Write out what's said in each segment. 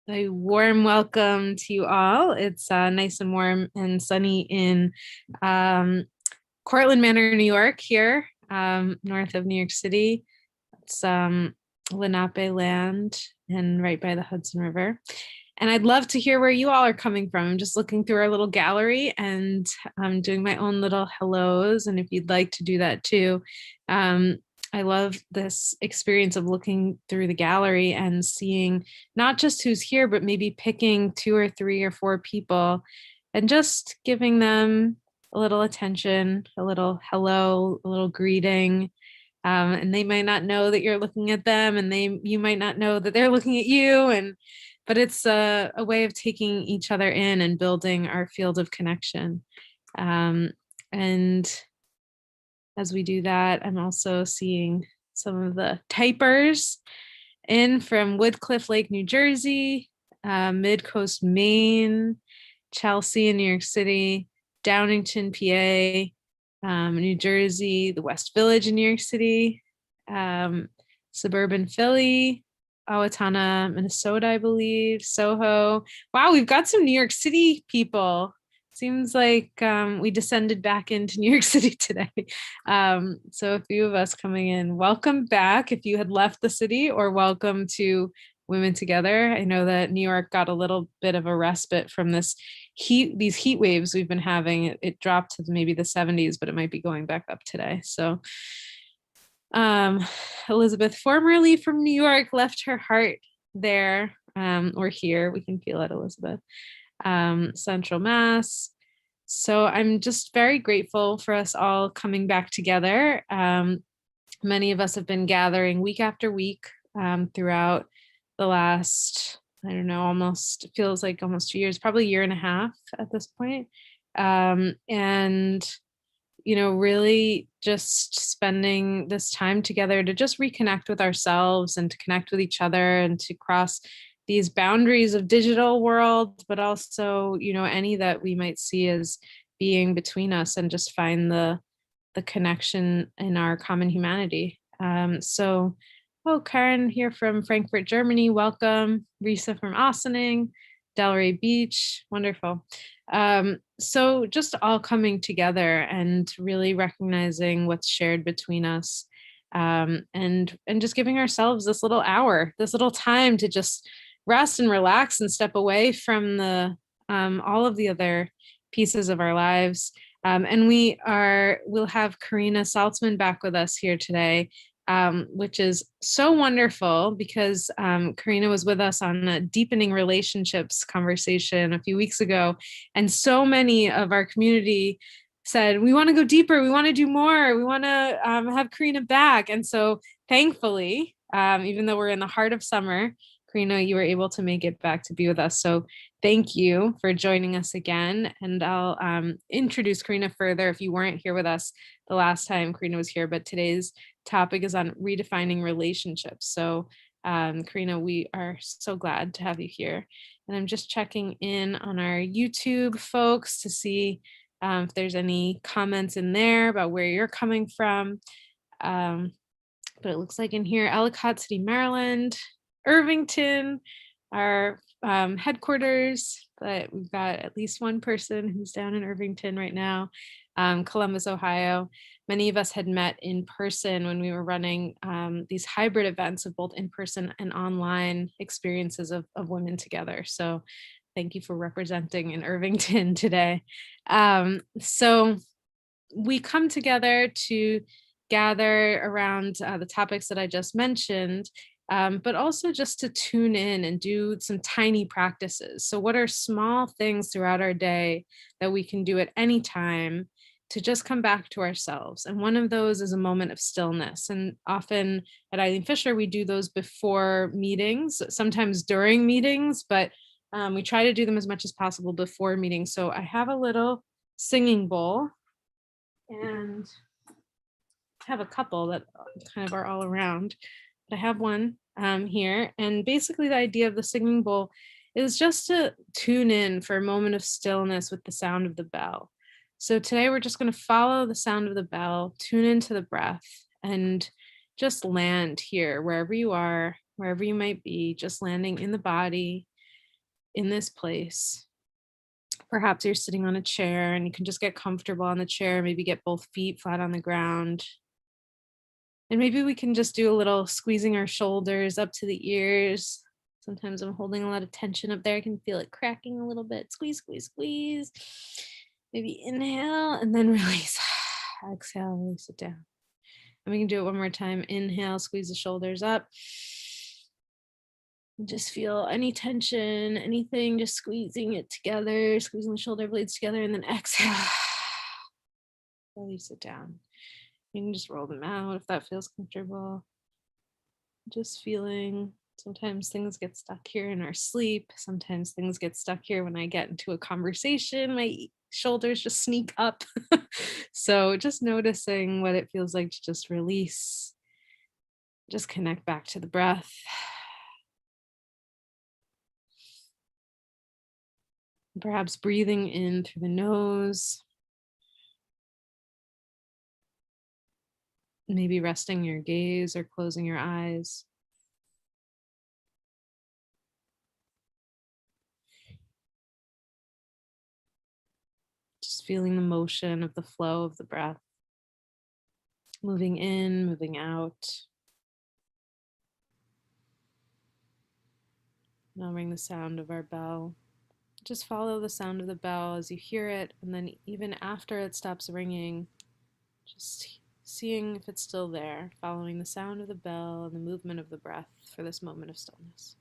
A warm welcome to you all. It's nice and warm and sunny in Cortland Manor, New York, here, north of New York City. It's Lenape land and right by the Hudson River. And I'd love to hear where you all are coming from. I'm just looking through our little gallery and I'm doing my own little hellos. And if you'd like to do that too, I love this experience of looking through the gallery and seeing not just who's here, but maybe picking 2 or 3 or 4 people and just giving them a little attention, a little hello, a little greeting. And they might not know that you're looking at them, and you might not know that they're looking at you. But it's a way of taking each other in and building our field of connection. And as we do that, I'm also seeing some of the typers in from Woodcliff Lake, New Jersey, Mid-Coast, Maine, Chelsea in New York City, Downingtown, PA, New Jersey, the West Village in New York City, suburban Philly, Owatonna, Minnesota, I believe, Soho. Wow, we've got some New York City people. Seems like we descended back into New York City today. So a few of us coming in. Welcome back if you had left the city, or welcome to Women Together. I know that New York got a little bit of a respite from these heat waves we've been having. It dropped to maybe the 70s, but it might be going back up today. So Elizabeth, formerly from New York, left her heart there, or here. We can feel it, Elizabeth. Central Mass. So I'm just very grateful for us all coming back together. Many of us have been gathering week after week throughout the last, I don't know, almost, it feels like almost 2 years, probably a year and a half at this point. And really just spending this time together to just reconnect with ourselves and to connect with each other and to cross these boundaries of digital world, but also, any that we might see as being between us, and just find the connection in our common humanity. Karen here from Frankfurt, Germany, welcome. Risa from Ossining, Delray Beach, wonderful. So just all coming together and really recognizing what's shared between us, and just giving ourselves this little hour, this little time to just rest and relax and step away from all of the other pieces of our lives. And we'll have Karina Saltzman back with us here today, which is so wonderful because Karina was with us on a deepening relationships conversation a few weeks ago. And so many of our community said, we want to go deeper. We want to do more. We want to have Karina back. And so thankfully, even though we're in the heart of summer, Karina, you were able to make it back to be with us. So thank you for joining us again. And I'll introduce Karina further if you weren't here with us the last time Karina was here, but today's topic is on redefining relationships. So Karina, we are so glad to have you here. And I'm just checking in on our YouTube folks to see if there's any comments in there about where you're coming from. But it looks like in here, Ellicott City, Maryland, Irvington, our headquarters, but we've got at least one person who's down in Irvington right now, Columbus, Ohio. Many of us had met in person when we were running these hybrid events of both in-person and online experiences of Women Together. So thank you for representing in Irvington today. So we come together to gather around the topics that I just mentioned, but also just to tune in and do some tiny practices. So what are small things throughout our day that we can do at any time to just come back to ourselves? And one of those is a moment of stillness. And often at Eileen Fisher, we do those before meetings, sometimes during meetings, but we try to do them as much as possible before meetings. So I have a little singing bowl, and I have a couple that kind of are all around. I have one here, and basically the idea of the singing bowl is just to tune in for a moment of stillness with the sound of the bell. So today we're just going to follow the sound of the bell, tune into the breath, and just land here wherever you are, wherever you might be, just landing in the body, in this place. Perhaps you're sitting on a chair and you can just get comfortable on the chair, maybe get both feet flat on the ground. And maybe we can just do a little squeezing our shoulders up to the ears. Sometimes I'm holding a lot of tension up there. I can feel it cracking a little bit. Squeeze, squeeze, squeeze. Maybe inhale and then release. Exhale, release it down. And we can do it one more time. Inhale, squeeze the shoulders up. Just feel any tension, anything, just squeezing it together, squeezing the shoulder blades together, and then exhale. Release it down. You can just roll them out if that feels comfortable. Just feeling, sometimes things get stuck here in our sleep. Sometimes things get stuck here when I get into a conversation. My shoulders just sneak up. So just noticing what it feels like to just release, just connect back to the breath. Perhaps breathing in through the nose. Maybe resting your gaze or closing your eyes. Just feeling the motion of the flow of the breath. Moving in, moving out. Now ring the sound of our bell. Just follow the sound of the bell as you hear it, and then even after it stops ringing, just seeing if it's still there, following the sound of the bell and the movement of the breath for this moment of stillness.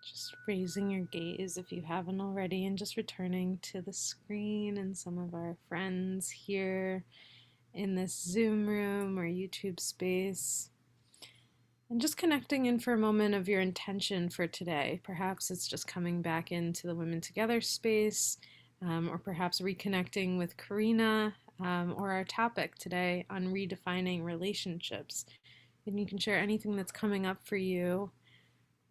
Just raising your gaze if you haven't already, and just returning to the screen and some of our friends here in this Zoom room or YouTube space. And just connecting in for a moment of your intention for today. Perhaps it's just coming back into the Women Together space, or perhaps reconnecting with Karina, or our topic today on redefining relationships. And you can share anything that's coming up for you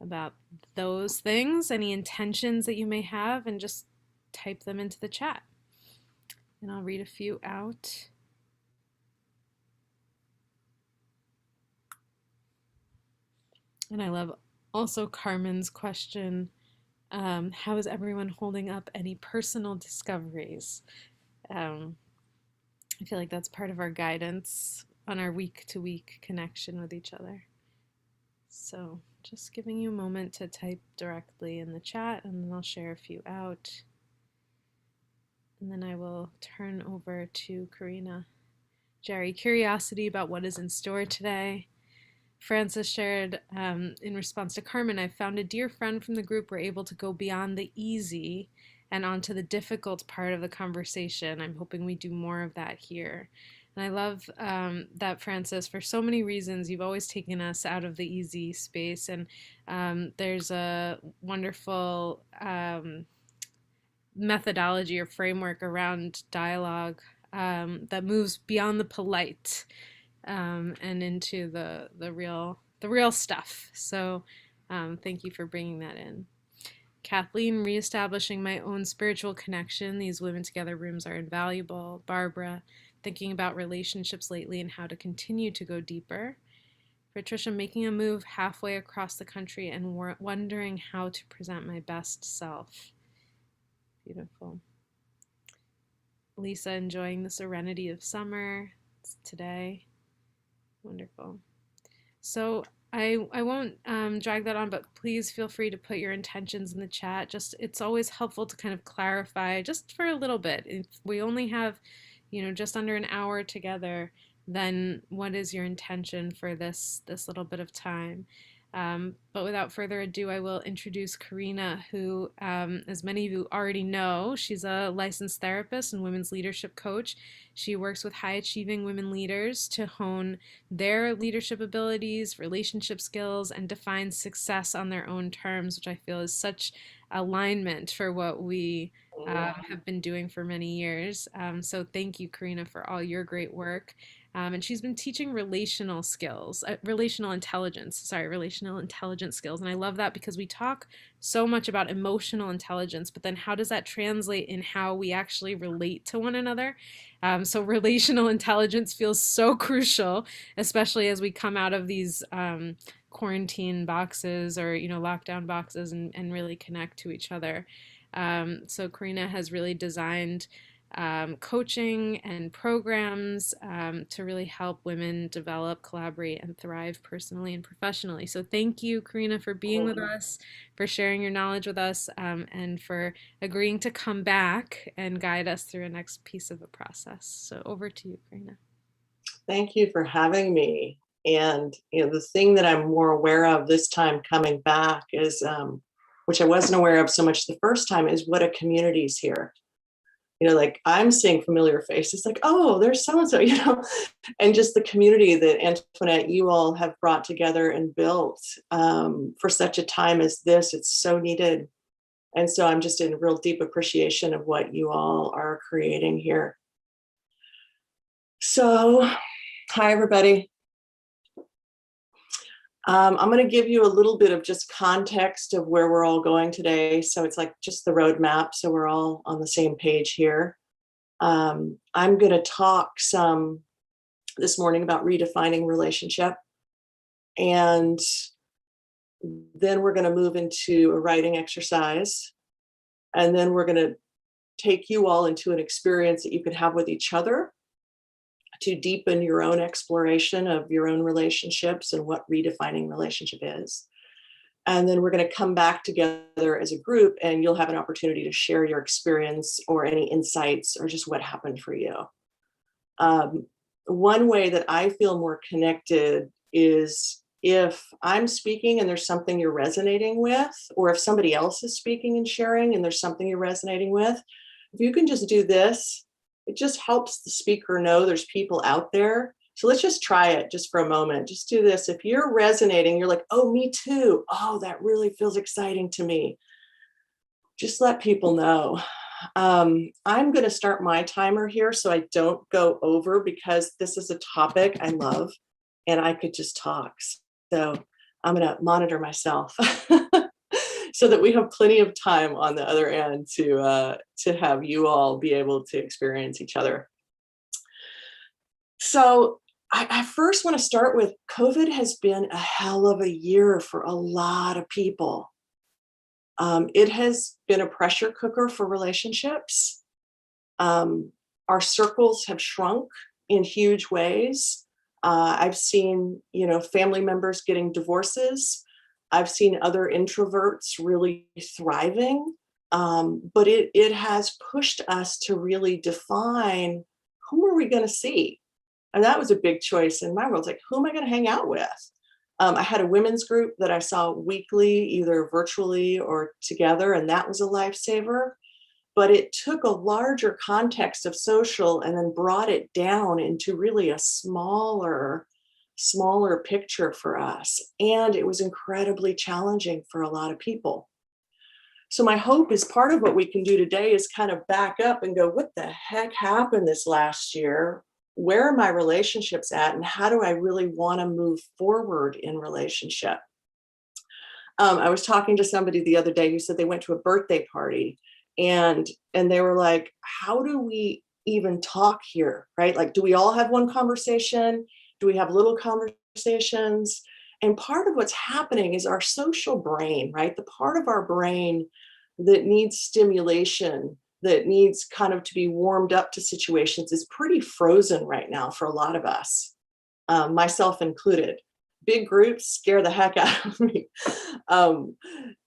about those things, any intentions that you may have, and just type them into the chat. And I'll read a few out. And I love also Carmen's question, how is everyone holding up any personal discoveries? I feel like that's part of our guidance on our week-to-week connection with each other. So just giving you a moment to type directly in the chat, and then I'll share a few out. And then I will turn over to Karina. Jerry, curiosity about what is in store today. Francis shared, in response to Carmen, I found a dear friend from the group were able to go beyond the easy and onto the difficult part of the conversation. I'm hoping we do more of that here. And I love that, Frances, for so many reasons. You've always taken us out of the easy space. And there's a wonderful methodology or framework around dialogue that moves beyond the polite and into the real stuff. So thank you for bringing that in. Kathleen, reestablishing my own spiritual connection. These Women Together rooms are invaluable. Barbara, thinking about relationships lately and how to continue to go deeper. Patricia, making a move halfway across the country and wondering how to present my best self. Beautiful. Lisa, enjoying the serenity of summer. It's today. Wonderful. So I won't drag that on, but please feel free to put your intentions in the chat. Just it's always helpful to kind of clarify just for a little bit. If we only have, just under an hour together, then what is your intention for this little bit of time? But without further ado, I will introduce Karina, who, as many of you already know, she's a licensed therapist and women's leadership coach. She works with high-achieving women leaders to hone their leadership abilities, relationship skills, and define success on their own terms, which I feel is such alignment for what we have been doing for many years. So thank you, Karina, for all your great work. And she's been teaching relational skills, relational intelligence skills. And I love that because we talk so much about emotional intelligence, but then how does that translate in how we actually relate to one another? So relational intelligence feels so crucial, especially as we come out of these quarantine boxes or, lockdown boxes and really connect to each other. So Karina has really designed coaching and programs to really help women develop, collaborate, and thrive personally and professionally. So thank you, Karina, for being with us, for sharing your knowledge with us, and for agreeing to come back and guide us through a next piece of the process. So over to you, Karina. Thank you for having me. And the thing that I'm more aware of this time coming back is, which I wasn't aware of so much the first time, is what a community is here. Like I'm seeing familiar faces, like, oh, there's so-and-so, and just the community that Antoinette, you all have brought together and built for such a time as this. It's so needed. And so I'm just in real deep appreciation of what you all are creating here. So, hi, everybody. I'm going to give you a little bit of just context of where we're all going today. So it's like just the roadmap. So we're all on the same page here. I'm going to talk some this morning about redefining relationship. And then we're going to move into a writing exercise. And then we're going to take you all into an experience that you can have with each other to deepen your own exploration of your own relationships and what redefining relationship is. And then we're going to come back together as a group and you'll have an opportunity to share your experience or any insights or just what happened for you. One way that I feel more connected is if I'm speaking and there's something you're resonating with, or if somebody else is speaking and sharing and there's something you're resonating with, if you can just do this, it just helps the speaker know there's people out there. So let's just try it just for a moment. Just do this. If you're resonating, you're like, oh, me too. Oh, that really feels exciting to me. Just let people know. I'm going to start my timer here so I don't go over because this is a topic I love and I could just talk. So I'm going to monitor myself so that we have plenty of time on the other end to have you all be able to experience each other. So I first want to start with COVID has been a hell of a year for a lot of people. It has been a pressure cooker for relationships. Our circles have shrunk in huge ways. I've seen, family members getting divorces. I've seen other introverts really thriving. But it has pushed us to really define who are we going to see? And that was a big choice in my world. It's like, who am I going to hang out with? I had a women's group that I saw weekly, either virtually or together, and that was a lifesaver. but it took a larger context of social and then brought it down into really a smaller picture for us. And it was incredibly challenging for a lot of people. So my hope is part of what we can do today is kind of back up and go, what the heck happened this last year? Where are my relationships at? And how do I really want to move forward in relationship? I was talking to somebody the other day who said they went to a birthday party and they were like, how do we even talk here? Right? Like, do we all have one conversation? Do we have little conversations? And part of what's happening is our social brain, right? The part of our brain that needs stimulation, that needs kind of to be warmed up to situations is pretty frozen right now for a lot of us, myself included. Big groups scare the heck out of me. And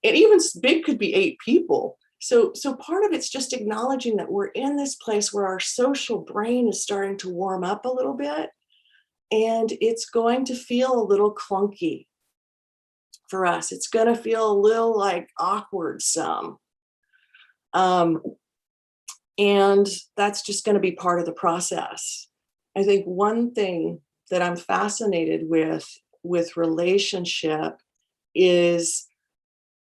even big could be 8 people. So part of it's just acknowledging that we're in this place where our social brain is starting to warm up a little bit, and it's going to feel a little clunky for us. It's going to feel a little like awkward some. And that's just going to be part of the process. I think one thing that I'm fascinated with relationship is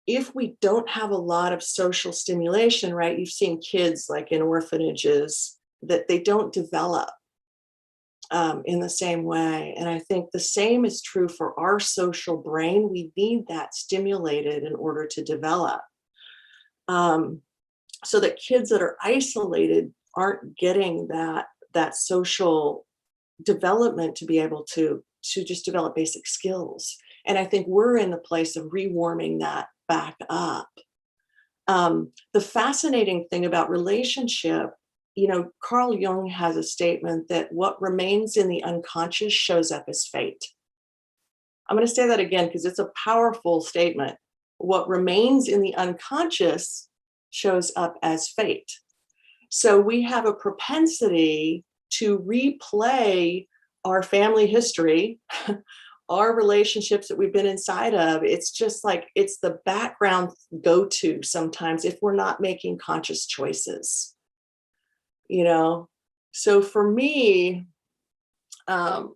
if we don't have a lot of social stimulation, right? You've seen kids like in orphanages that they don't develop in the same way. And I think the same is true for our social brain. We need that stimulated in order to develop. So that kids that are isolated aren't getting that social development to be able to just develop basic skills. And I think we're in the place of rewarming that back up. The fascinating thing about relationship, Carl Jung has a statement that what remains in the unconscious shows up as fate. I'm going to say that again because it's a powerful statement. What remains in the unconscious shows up as fate. So we have a propensity to replay our family history, our relationships that we've been inside of. It's just like it's the background go-to sometimes if we're not making conscious choices. So for me, that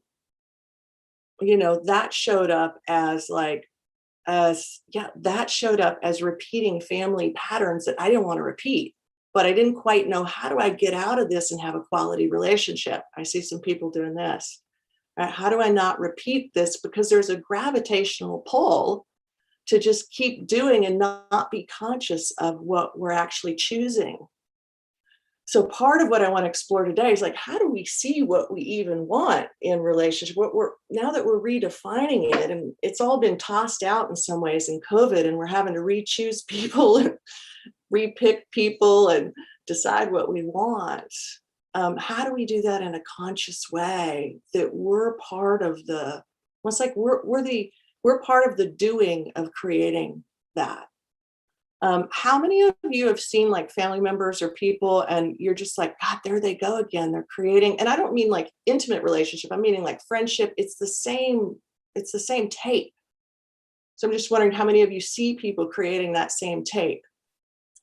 showed up as repeating family patterns that I didn't want to repeat, but I didn't quite know, how do I get out of this and have a quality relationship? I see some people doing this. Right? How do I not repeat this? Because there's a gravitational pull to just keep doing and not be conscious of what we're actually choosing. So part of what I want to explore today is like, how do we see what we even want in relationship? Now that we're redefining it, and it's all been tossed out in some ways in COVID, and we're having to re-choose people and re-pick people and decide what we want. How do we do that in a conscious way that we're part of almost like we're part of the doing of creating that? How many of you have seen like family members or people and you're just like, God, there they go again. They're creating, and I don't mean like intimate relationship. I'm meaning like friendship. It's the same tape. So I'm just wondering how many of you see people creating that same tape?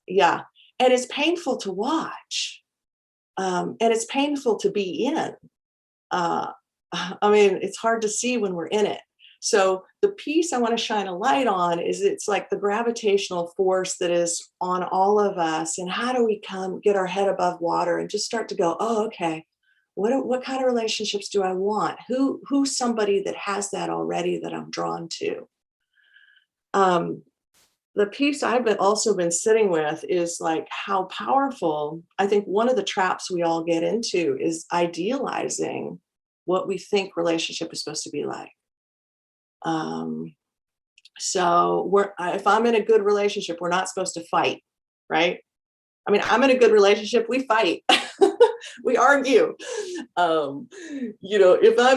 Yeah. And it's painful to watch. And it's painful to be in. It's hard to see when we're in it. So the piece I want to shine a light on is it's like the gravitational force that is on all of us, and how do we get our head above water and just start to go, oh, okay, what kind of relationships do I want? Who's somebody that has that already that I'm drawn to? The piece I've also been sitting with is like how powerful, I think one of the traps we all get into is idealizing what we think relationship is supposed to be like. So if I'm in a good relationship, we're not supposed to fight, right? I'm in a good relationship, we fight, we argue. If I'm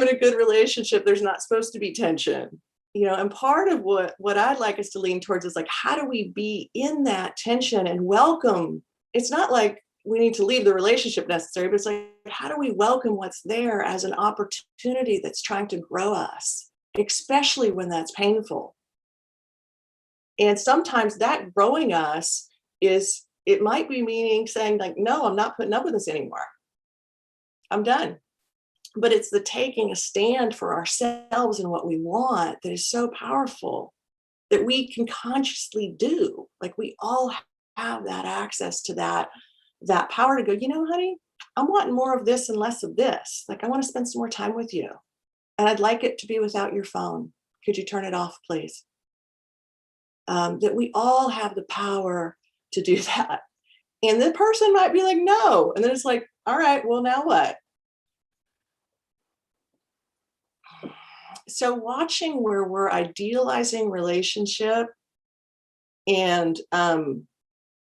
in a good relationship, there's not supposed to be tension, and part of what I'd like us to lean towards is like, how do we be in that tension and welcome? It's not like we need to leave the relationship necessarily, but it's like, how do we welcome what's there as an opportunity that's trying to grow us? Especially when that's painful. And sometimes that growing us is it might be meaning saying like, no, I'm not putting up with this anymore. I'm done. But it's the taking a stand for ourselves and what we want that is so powerful that we can consciously do. Like we all have that access to that power to go, you know, honey, I'm wanting more of this and less of this. Like I want to spend some more time with you. And I'd like it to be without your phone. Could you turn it off, please? That we all have the power to do that. And the person might be like, no. And then it's like, all right, well, now what? So watching where we're idealizing relationship and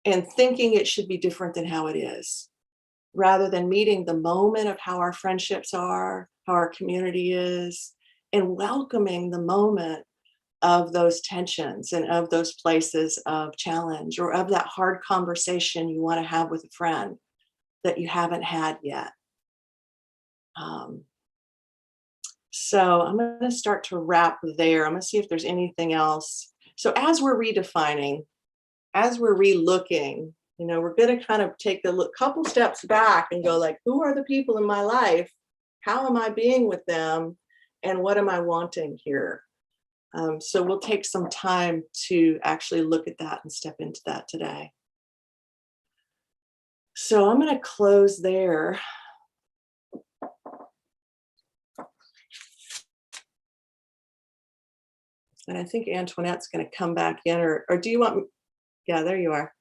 thinking it should be different than how it is, rather than meeting the moment of how our friendships are, how our community is, and welcoming the moment of those tensions and of those places of challenge or of that hard conversation you want to have with a friend that you haven't had yet. So I'm going to start to wrap there. I'm going to see if there's anything else. So as we're redefining, as we're relooking, you know, we're going to kind of take a couple steps back and go like, who are the people in my life? How am I being with them? And what am I wanting here? So we'll take some time to actually look at that and step into that today. So I'm going to close there. And I think Antoinette's going to come back in, or do you want me? Yeah, there you are.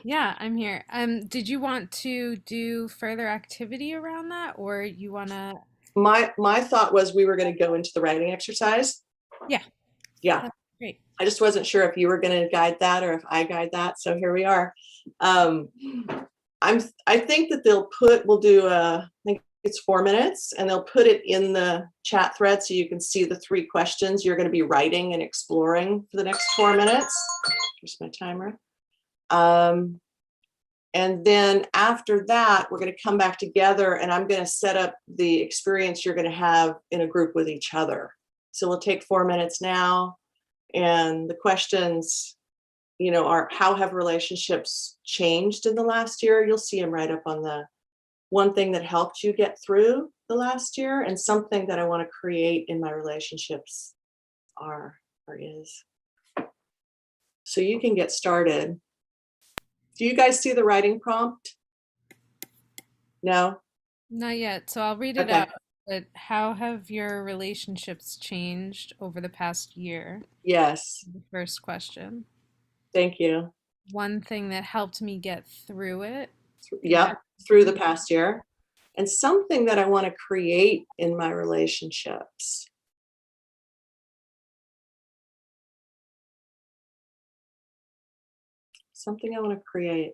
Yeah, I'm here. Did you want to do further activity around that, or you want to? My thought was we were going to go into the writing exercise. Yeah, Yeah. that's great. I just wasn't sure if you were going to guide that or if I guide that. So here we are. I think that we'll do I think it's 4 minutes, and they'll put it in the chat thread so you can see the 3 questions you're going to be writing and exploring for the next 4 minutes. Here's my timer. And then after that, we're going to come back together and I'm going to set up the experience you're going to have in a group with each other. So we'll take 4 minutes now. And the questions, you know, are how have relationships changed in the last year? You'll see them right up on the one thing that helped you get through the last year, and something that I want to create in my relationships are or is. So you can get started. Do you guys see the writing prompt? No? Not yet. So I'll read it Okay. out. But how have your relationships changed over the past year? Yes. The first question. Thank you. One thing that helped me get through it. The Yep. Through the past year. And something that I want to create in my relationships. Something I want to create.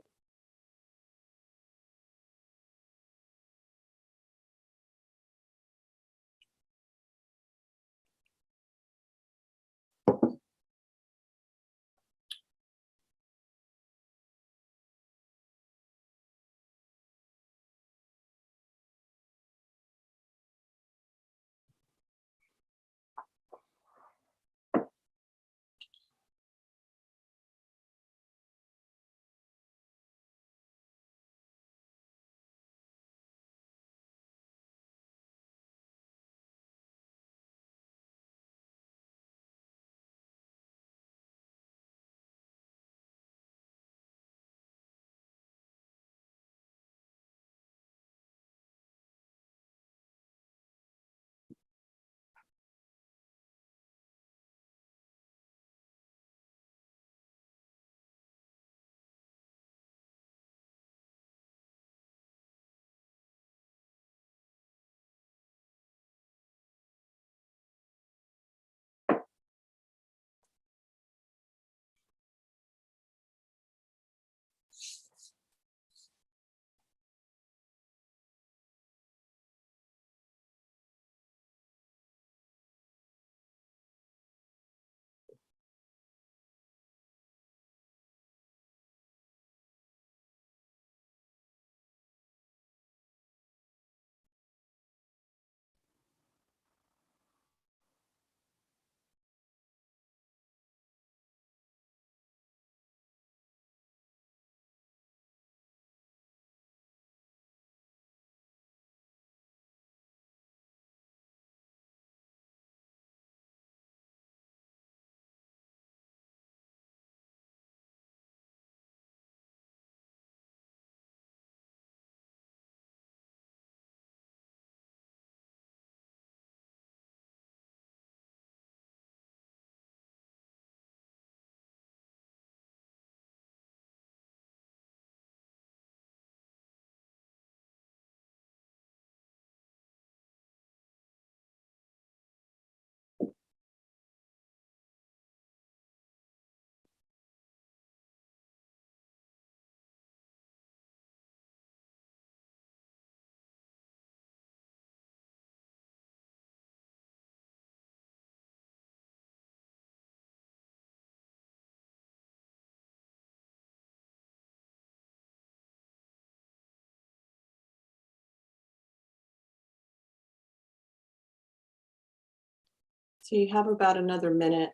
So you have about another minute.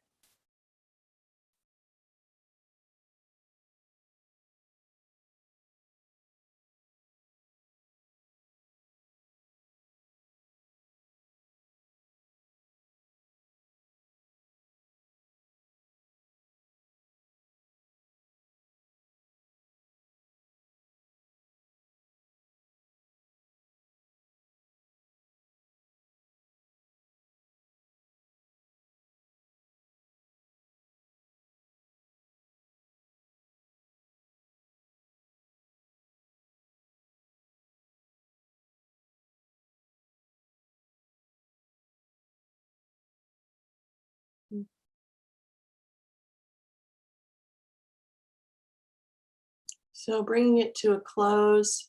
So bringing it to a close,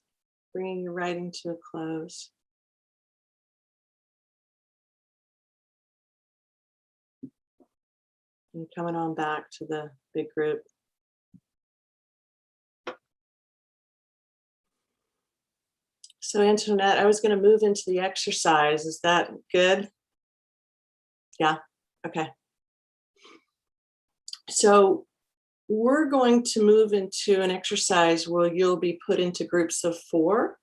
bringing your writing to a close. And coming on back to the big group. So Antoinette, I was going to move into the exercise. Is that good? Yeah, okay. So we're going to move into an exercise where you'll be put into groups of 4.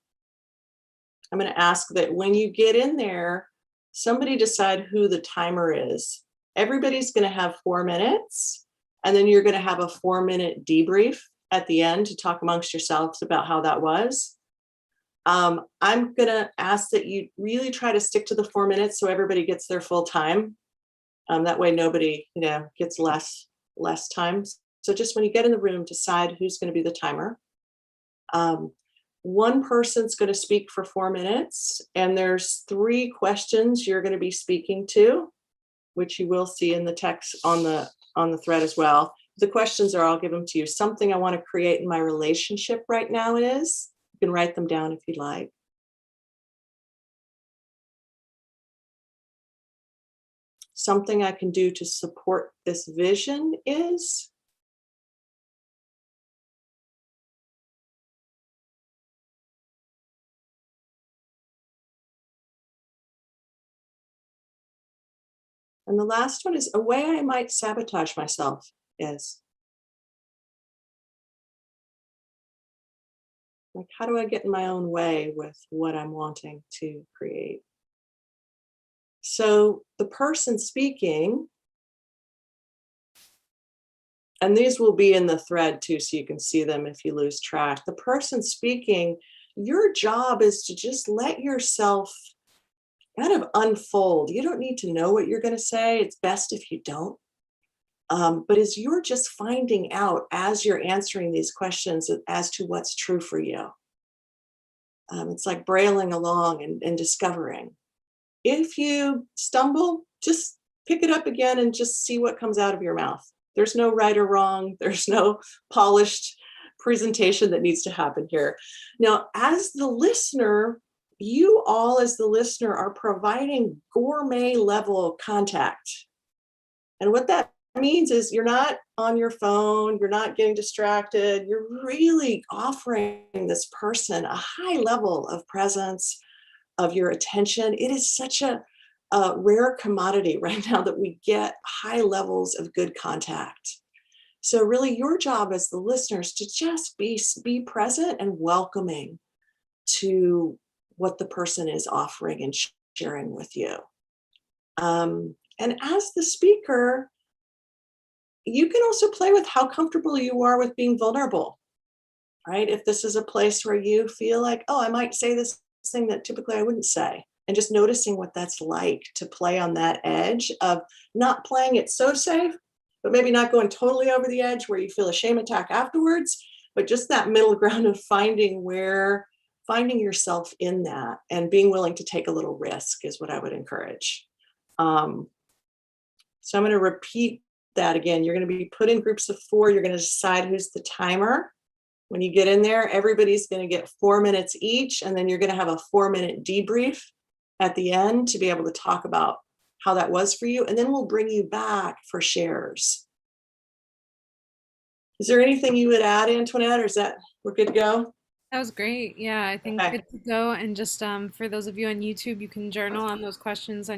I'm going to ask that when you get in there, somebody decide who the timer is. Everybody's going to have 4 minutes, and then you're going to have a 4-minute debrief at the end to talk amongst yourselves about how that was. I'm going to ask that you really try to stick to the 4 minutes so everybody gets their full time. That way nobody, gets less time. So just when you get in the room, decide who's going to be the timer. One person's going to speak for 4 minutes, and there's 3 questions you're going to be speaking to, which you will see in the text on the thread as well. The questions are, I'll give them to you. Something I want to create in my relationship right now is, you can write them down if you'd like. Something I can do to support this vision is. And the last one is, a way I might sabotage myself is. Like, how do I get in my own way with what I'm wanting to create? So the person speaking, and these will be in the thread too, so you can see them if you lose track. The person speaking, your job is to just let yourself kind of unfold. You don't need to know what you're going to say. It's best if you don't. But as you're just finding out as you're answering these questions as to what's true for you. It's like brailing along and discovering. If you stumble, just pick it up again and just see what comes out of your mouth. There's no right or wrong. There's no polished presentation that needs to happen here. Now, as the listener, you all as the listener are providing gourmet level contact. And what that means is you're not on your phone, you're not getting distracted, you're really offering this person a high level of presence, of your attention. It is such a rare commodity right now that we get high levels of good contact. So really your job as the listeners to just be present and welcoming to what the person is offering and sharing with you. And as the speaker, you can also play with how comfortable you are with being vulnerable, right? If this is a place where you feel like, oh, I might say this thing that typically I wouldn't say, and just noticing what that's like to play on that edge of not playing it so safe, but maybe not going totally over the edge where you feel a shame attack afterwards, but just that middle ground of finding yourself in that and being willing to take a little risk is what I would encourage. So I'm going to repeat that again. You're going to be put in groups of 4. You're going to decide who's the timer. When you get in there, everybody's going to get 4 minutes each, and then you're going to have a 4-minute debrief at the end to be able to talk about how that was for you, and then we'll bring you back for shares. Is there anything you would add, Antoinette, or is that we're good to go? That was great. Yeah, I think Okay. good to go. And just for those of you on YouTube, you can journal on those questions.